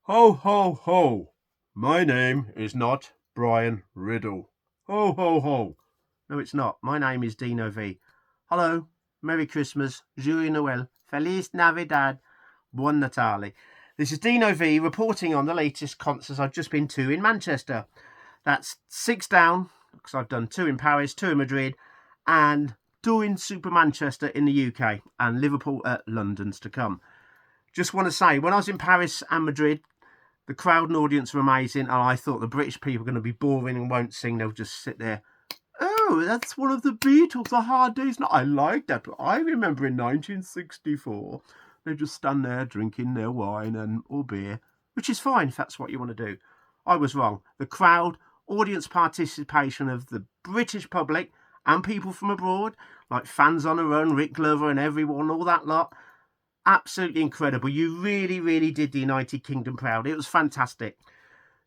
Ho, ho, ho. My name is not Brian Riddle. Ho, ho, ho. No, it's not. My name is Dino V. Hello. Merry Christmas. Joyeux Noël. Feliz Navidad. Buon Natale. This is Dino V reporting on the latest concerts I've just been to in Manchester. That's 6 down, because I've done 2 in Paris, 2 in Madrid, and 2 in Super Manchester in the UK, and Liverpool at London's to come. Just want to say, when I was in Paris and Madrid, the crowd and audience were amazing, and I thought the British people are going to be boring and won't sing. They'll just sit there. Oh, that's one of the Beatles, The Hard Day's Night. I like that. I remember in 1964, they just stand there drinking their wine or beer, which is fine if that's what you want to do. I was wrong. The crowd, audience participation of the British public and people from abroad, like Fans on the Run, Rick Glover and everyone, all that lot, absolutely incredible. You really, really did the United Kingdom proud. It was fantastic.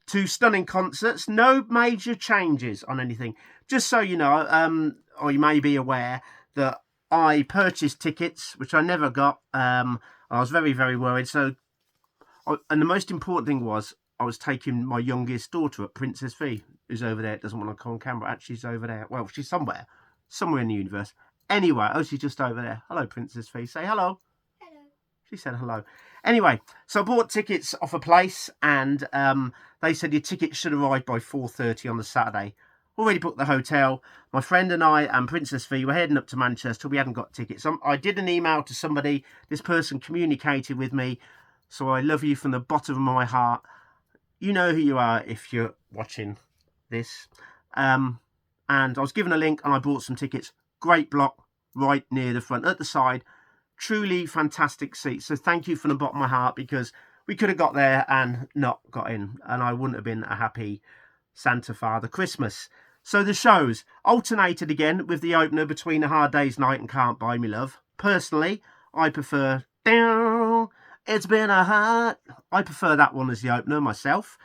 2 stunning concerts, no major changes on anything. Just so you know, or you may be aware, that I purchased tickets, which I never got. I was very, very worried. And the most important thing was, I was taking my youngest daughter at Princess V, who's over there. Doesn't want to come on camera. Actually, she's over there. Well, she's somewhere in the universe. Anyway, she's just over there. Hello, Princess V. Say hello. She said hello. Anyway, so I bought tickets off a place, and they said your tickets should arrive by 4:30 on the Saturday. Already booked the hotel. My friend and I and Princess V were heading up to Manchester. We hadn't got tickets. I did an email to somebody. This person communicated with me. So I love you from the bottom of my heart. You know who you are if you're watching this. And I was given a link and I bought some tickets. Great block right near the front. At the side, truly fantastic seats. So thank you from the bottom of my heart, because we could have got there and not got in, and I wouldn't have been a happy Santa Father Christmas. So the shows alternated again with the opener between A Hard Day's Night and Can't Buy Me Love. Personally, I prefer Down. It's been a hard. I prefer that one as the opener myself,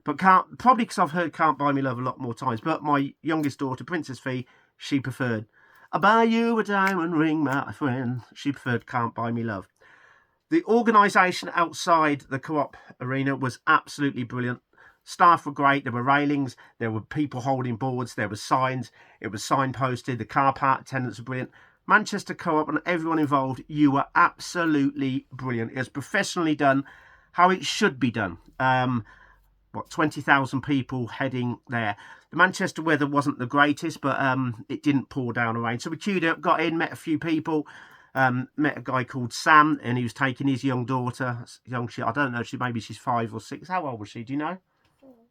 but probably because I've heard Can't Buy Me Love a lot more times. But my youngest daughter, Princess V, she preferred I'll buy you a diamond ring, my friend. She preferred Can't Buy Me Love. The organisation outside the Co-op arena was absolutely brilliant. Staff were great. There were railings. There were people holding boards. There were signs. It was signposted. The car park attendants were brilliant. Manchester Co-op and everyone involved, you were absolutely brilliant. It was professionally done, how it should be done. 20,000 people heading there. The Manchester weather wasn't the greatest, but it didn't pour down the rain. So we queued up, got in, met a few people, met a guy called Sam, and he was taking his young daughter, I don't know, maybe she's 5 or 6. How old was she? Do you know?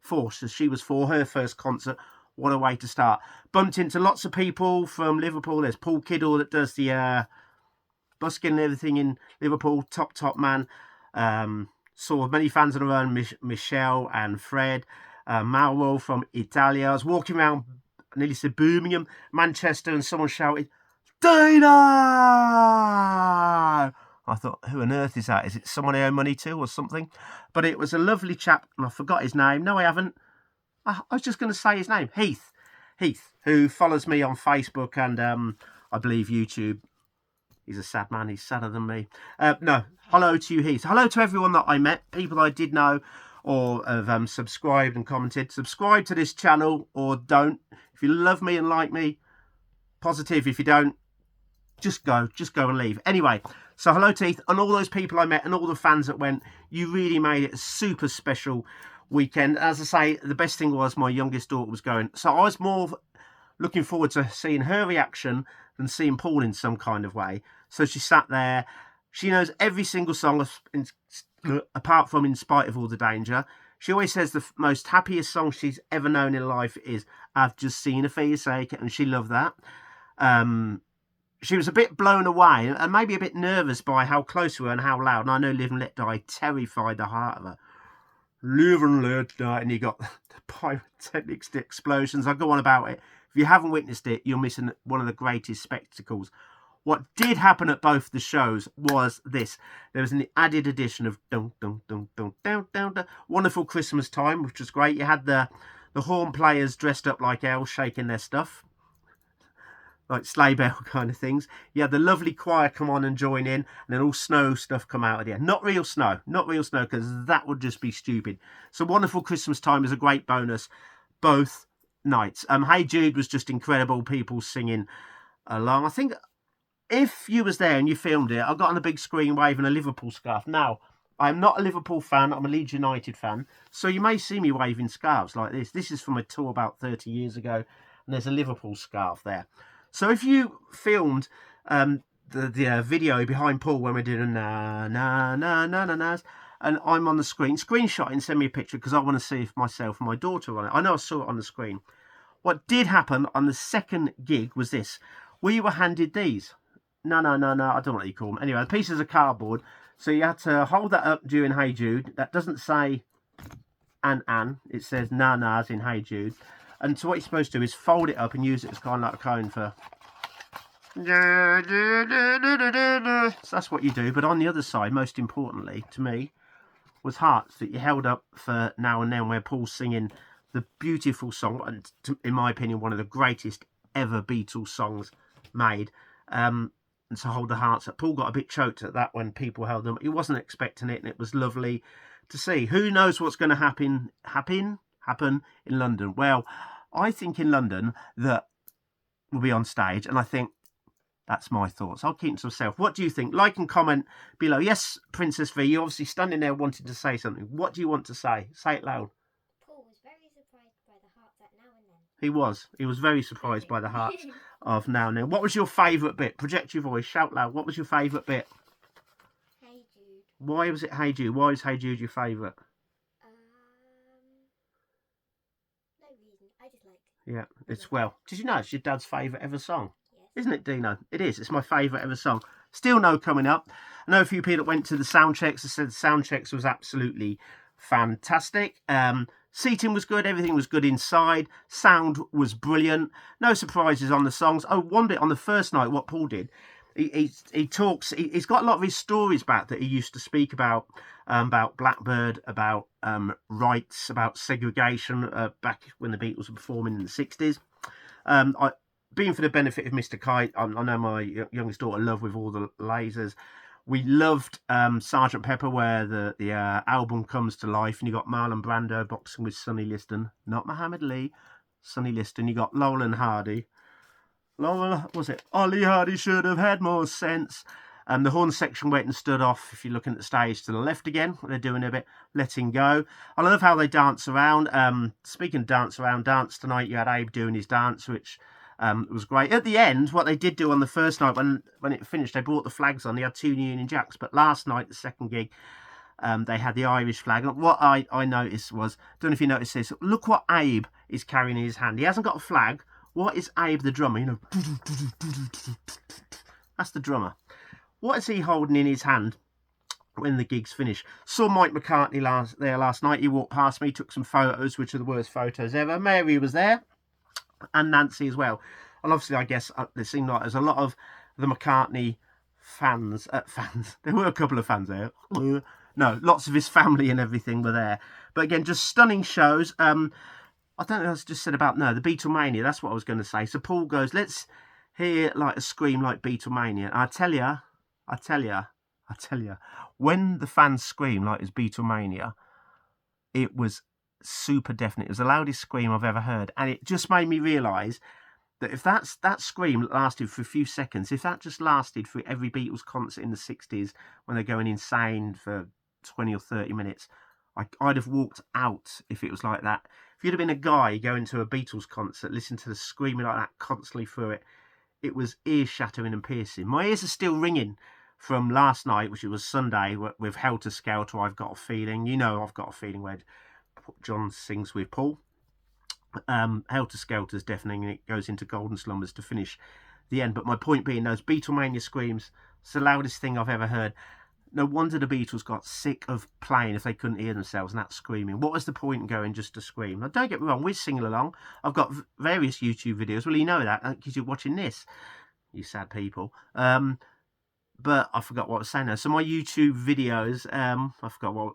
4. So she was 4, her first concert. What a way to start. Bumped into lots of people from Liverpool. There's Paul Kiddle that does the busking and everything in Liverpool. Top man. Saw many fans on their own, Michelle and Fred, Mauro from Italia. I was walking around, I nearly said Birmingham, Manchester, and someone shouted, Dino! I thought, who on earth is that? Is it someone I owe money to or something? But it was a lovely chap, and I forgot his name. No, I haven't. I was just going to say his name, Heath, who follows me on Facebook and I believe YouTube. He's a sad man. He's sadder than me. No, hello to you, Heath. Hello to everyone that I met, people I did know or have subscribed and commented. Subscribe to this channel or don't. If you love me and like me, positive. If you don't, just go and leave. Anyway, so hello to Heath and all those people I met and all the fans that went. You really made it a super special weekend. As I say, the best thing was my youngest daughter was going. So I was more looking forward to seeing her reaction than seeing Paul in some kind of way. So she sat there. She knows every single song apart from In Spite of All the Danger. She always says the most happiest song she's ever known in life is I've Just Seen Her For Your Sake, and she loved that. She was a bit blown away and maybe a bit nervous by how close we were and how loud. And I know Live and Let Die terrified the heart of her. Live and Let Die, and you got the pyrotechnics, the explosions. I go on about it. If you haven't witnessed it, you're missing one of the greatest spectacles. What did happen at both the shows was this. There was an added addition of dun, dun, dun, dun, dun, dun, dun. Wonderful Christmas Time, which was great. You had the horn players dressed up like elves shaking their stuff. like sleigh bell kind of things. You had the lovely choir come on and join in, and then all snow stuff come out at the end. Not real snow, because that would just be stupid. So Wonderful Christmas Time is a great bonus, both nights. Hey Jude was just incredible. People singing along. I think if you was there and you filmed it, I got on a big screen waving a Liverpool scarf. Now, I'm not a Liverpool fan, I'm a Leeds United fan, so you may see me waving scarves like this. This is from a tour about 30 years ago, and there's a Liverpool scarf there. So if you filmed the video behind Paul when we're doing na na na na na na's, and I'm on the screen, screenshot and send me a picture, because I want to see if myself and my daughter are on it. I know I saw it on the screen. What did happen on the second gig was this. We were handed these. No, I don't know what you call them. Anyway, pieces of cardboard. So you had to hold that up during Hey Jude. That doesn't say Ann. It says na-nas in Hey Jude. And so what you're supposed to do is fold it up and use it as kind of like a cone for... So that's what you do. But on the other side, most importantly, to me, was hearts that you held up for Now and Then, where Paul's singing the beautiful song, and in my opinion, one of the greatest ever Beatles songs made. And so hold the hearts up. Paul got a bit choked at that when people held them. He wasn't expecting it, and it was lovely to see. Who knows what's going to happen in London? Well, I think in London that we'll be on stage, and I think that's my thoughts. I'll keep to myself. What do you think? Like and comment below. Yes, Princess V, you're obviously standing there wanting to say something. What do you want to say? Say it loud. Paul was very surprised by the hearts at Now and Then. He was. He was very surprised by the hearts of Now and Then. What was your favourite bit? Project your voice. Shout loud. What was your favourite bit? Hey Jude. Why was it Hey Jude? Why is Hey Jude your favourite? No reason. I just liked it. Yeah, it's well. Did you know it's your dad's favourite ever song? Yes. Isn't it, Dino? It is. It's my favourite ever song. Still no coming up. I know a few people that went to the sound checks and said the sound checks was absolutely fantastic. Seating was good. Everything was good inside. Sound was brilliant. No surprises on the songs. Oh, one bit on the first night, what Paul did, he talks. He's got a lot of his stories back that he used to speak about Blackbird, about rights, about segregation back when the Beatles were performing in the 60s. Being for the benefit of Mr. Kite, I know my youngest daughter loved With All the Lasers. We loved Sgt. Pepper, where the album comes to life, and you got Marlon Brando boxing with Sonny Liston, not Muhammad Ali, Sonny Liston. You got Laurel and Hardy. Ollie Hardy should have had more sense. The horn section went and stood off, if you're looking at the stage, to the left again. They're doing a bit letting go. I love how they dance around. Speaking of dance tonight, you had Abe doing his dance, which... it was great. At the end, what they did do on the first night, when it finished, they brought the flags on. They had 2 Union Jacks. But last night, the second gig, they had the Irish flag. And what I noticed was, I don't know if you noticed this, look what Abe is carrying in his hand. He hasn't got a flag. What is Abe the drummer? You know, that's the drummer. What is he holding in his hand when the gig's finished? Saw Mike McCartney last night. He walked past me, took some photos, which are the worst photos ever. Mary was there. And Nancy as well. And obviously, I guess it seemed like there's a lot of the McCartney fans. There were a couple of fans there. No, lots of his family and everything were there. But again, just stunning shows. I don't know what I just said about, the Beatlemania. That's what I was going to say. So Paul goes, let's hear like a scream like Beatlemania. And I tell you, when the fans scream like it's Beatlemania, it was super definite. It was the loudest scream I've ever heard, and it just made me realise that if that scream lasted for a few seconds, if that just lasted for every Beatles concert in the 60s when they're going insane for 20 or 30 minutes, I'd have walked out if it was like that. If you'd have been a guy going to a Beatles concert, listen to the screaming like that constantly through it, it was ear-shattering and piercing. My ears are still ringing from last night, which was Sunday, with Helter Skelter, I've Got a Feeling. You know I've Got a Feeling, where John sings with Paul. Helter Skelter's deafening, and it goes into Golden Slumbers to finish the end. But my point being, those Beatlemania screams, it's the loudest thing I've ever heard. No wonder the Beatles got sick of playing if they couldn't hear themselves and that screaming. What was the point in going just to scream? Now, don't get me wrong, we're singing along. I've got various YouTube videos. Well, you know that because you're watching this, you sad people. But I forgot what I was saying now. So my YouTube videos, I forgot what...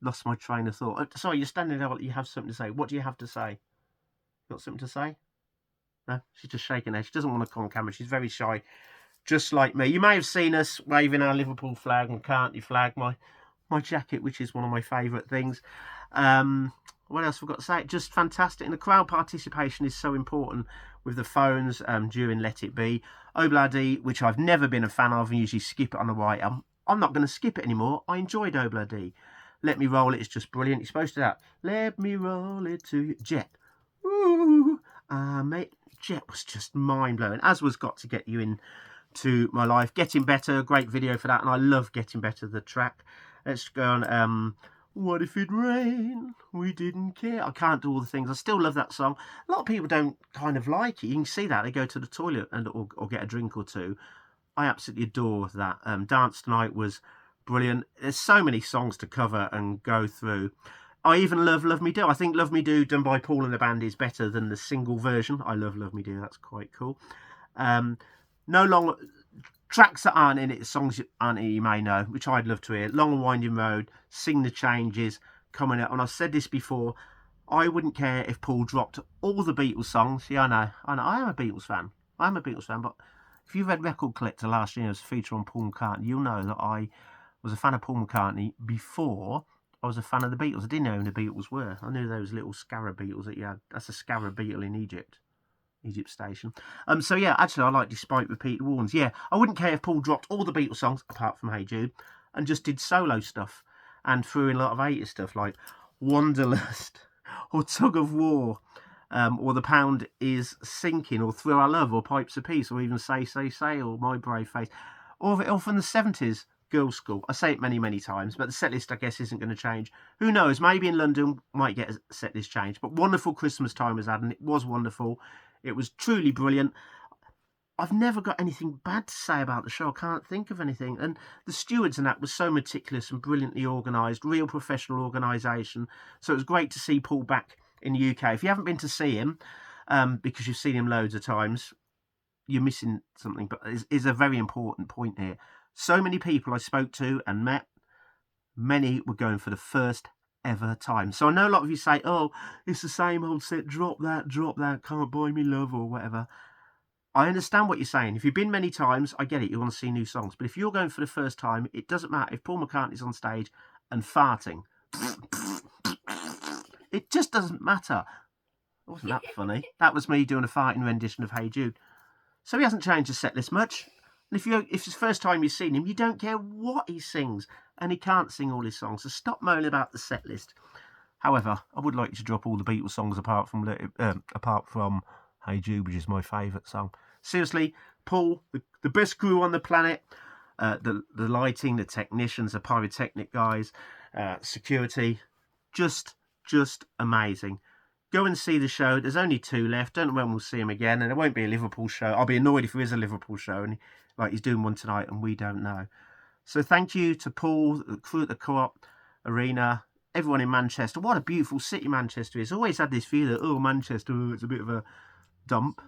Lost my train of thought. Sorry, you're standing there. You have something to say. What do you have to say? Got something to say? No, she's just shaking her head. She doesn't want to come on camera. She's very shy, just like me. You may have seen us waving our Liverpool flag and McCartney flag, my jacket, which is one of my favourite things. What else have I got to say? Just fantastic. And the crowd participation is so important with the phones during Let It Be. Obladi, which I've never been a fan of and usually skip it on the right. I'm not going to skip it anymore. I enjoyed Obladi. Let Me Roll It is just brilliant. You're supposed to that. Let me roll it to you. Jet. Woo! Mate, Jet was just mind-blowing, as was Got to Get You Into My Life. Getting Better, great video for that, and I love Getting Better, the track. Let's go on. What if it rained? We didn't care. I can't do all the things. I still love that song. A lot of people don't kind of like it. You can see that. They go to the toilet or get a drink or two. I absolutely adore that. Dance Tonight was brilliant. There's so many songs to cover and go through. I even love Love Me Do. I think Love Me Do, done by Paul and the band, is better than the single version. I love Love Me Do. That's quite cool. No long tracks that aren't in it, songs that aren't in it, you may know, which I'd love to hear. Long and Winding Road, Sing the Changes, coming out. And I've said this before, I wouldn't care if Paul dropped all the Beatles songs. Yeah, I know. I am a Beatles fan. But if you read Record Collector last year, as a feature on Paul McCartney, you'll know that I was a fan of Paul McCartney before I was a fan of the Beatles. I didn't know who the Beatles were. I knew those little scarab beetles that you had. That's a scarab beetle in Egypt station. So yeah, actually I like Despite Repeated Warnings. Yeah, I wouldn't care if Paul dropped all the Beatles songs apart from Hey Jude and just did solo stuff and threw in a lot of 80s stuff like Wanderlust or Tug of War, or The Pound Is Sinking, or Through Our Love, or Pipes of Peace, or even Say or My Brave Face, or from the 70s, Girls' School. I say it many, many times, but the setlist, I guess, isn't going to change. Who knows? Maybe in London might get a setlist change. But wonderful Christmas time was had, and it was wonderful. It was truly brilliant. I've never got anything bad to say about the show. I can't think of anything. And the stewards and that was so meticulous and brilliantly organised, real professional organisation. So it was great to see Paul back in the UK. If you haven't been to see him, because you've seen him loads of times, you're missing something. But is a very important point here. So many people I spoke to and met, many were going for the first ever time. So I know a lot of you say, oh, it's the same old set, drop that, can't buy me love or whatever. I understand what you're saying. If you've been many times, I get it, you want to see new songs. But if you're going for the first time, it doesn't matter if Paul McCartney's on stage and farting. It just doesn't matter. Wasn't that funny? That was me doing a farting rendition of Hey Jude. So he hasn't changed the set list much. And if it's the first time you've seen him, you don't care what he sings. And he can't sing all his songs. So stop moaning about the set list. However, I would like you to drop all the Beatles songs apart from Hey Jude, which is my favourite song. Seriously, Paul, the best crew on the planet. The lighting, the technicians, the pyrotechnic guys, security. Just amazing. Go and see the show. There's only 2 left. Don't know when we'll see him again. And it won't be a Liverpool show. I'll be annoyed if there is a Liverpool show. And he's doing one tonight and we don't know. So thank you to Paul, the crew at the Co-op Arena, everyone in Manchester. What a beautiful city Manchester is. I always had this view that, Manchester, it's a bit of a dump.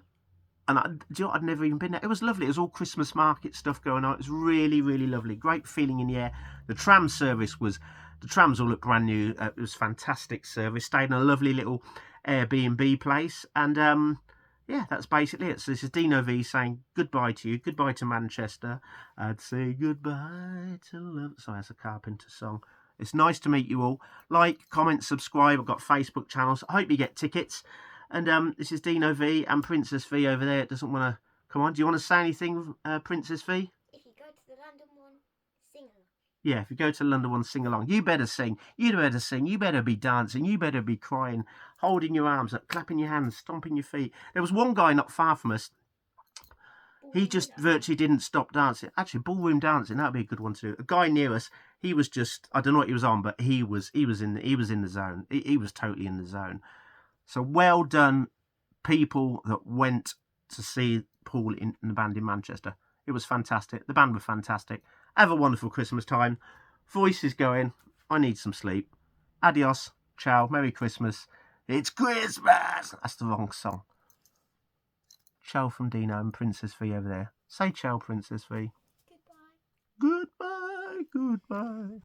And do you know what? I'd never even been there. It was lovely. It was all Christmas market stuff going on. It was really, really lovely. Great feeling in the air. The tram service the trams all look brand new. It was fantastic service. Stayed in a lovely little Airbnb place. And yeah, that's basically it. So this is Dino V saying goodbye to you. Goodbye to Manchester. I'd say goodbye to love. Sorry, that's a Carpenter song. It's nice to meet you all. Like, comment, subscribe. I've got Facebook channels. I hope you get tickets. And this is Dino V and Princess V over there. It doesn't want to come on. Do you want to say anything, Princess V? If you go to the London one, sing along. Yeah, if you go to the London one, sing along. You better sing. You better sing. You better be dancing. You better be crying, holding your arms up, clapping your hands, stomping your feet. There was one guy not far from us. He just virtually didn't stop dancing. Actually, ballroom dancing, that'd be a good one to do. A guy near us, he was just, I don't know what he was on, but he was in the zone. He was totally in the zone. So well done, people that went to see Paul in the band in Manchester. It was fantastic. The band were fantastic. Have a wonderful Christmas time. Voice is going. I need some sleep. Adios. Ciao. Merry Christmas. It's Christmas. That's the wrong song. Ciao from Dino and Princess V over there. Say ciao, Princess V. Goodbye. Goodbye. Goodbye.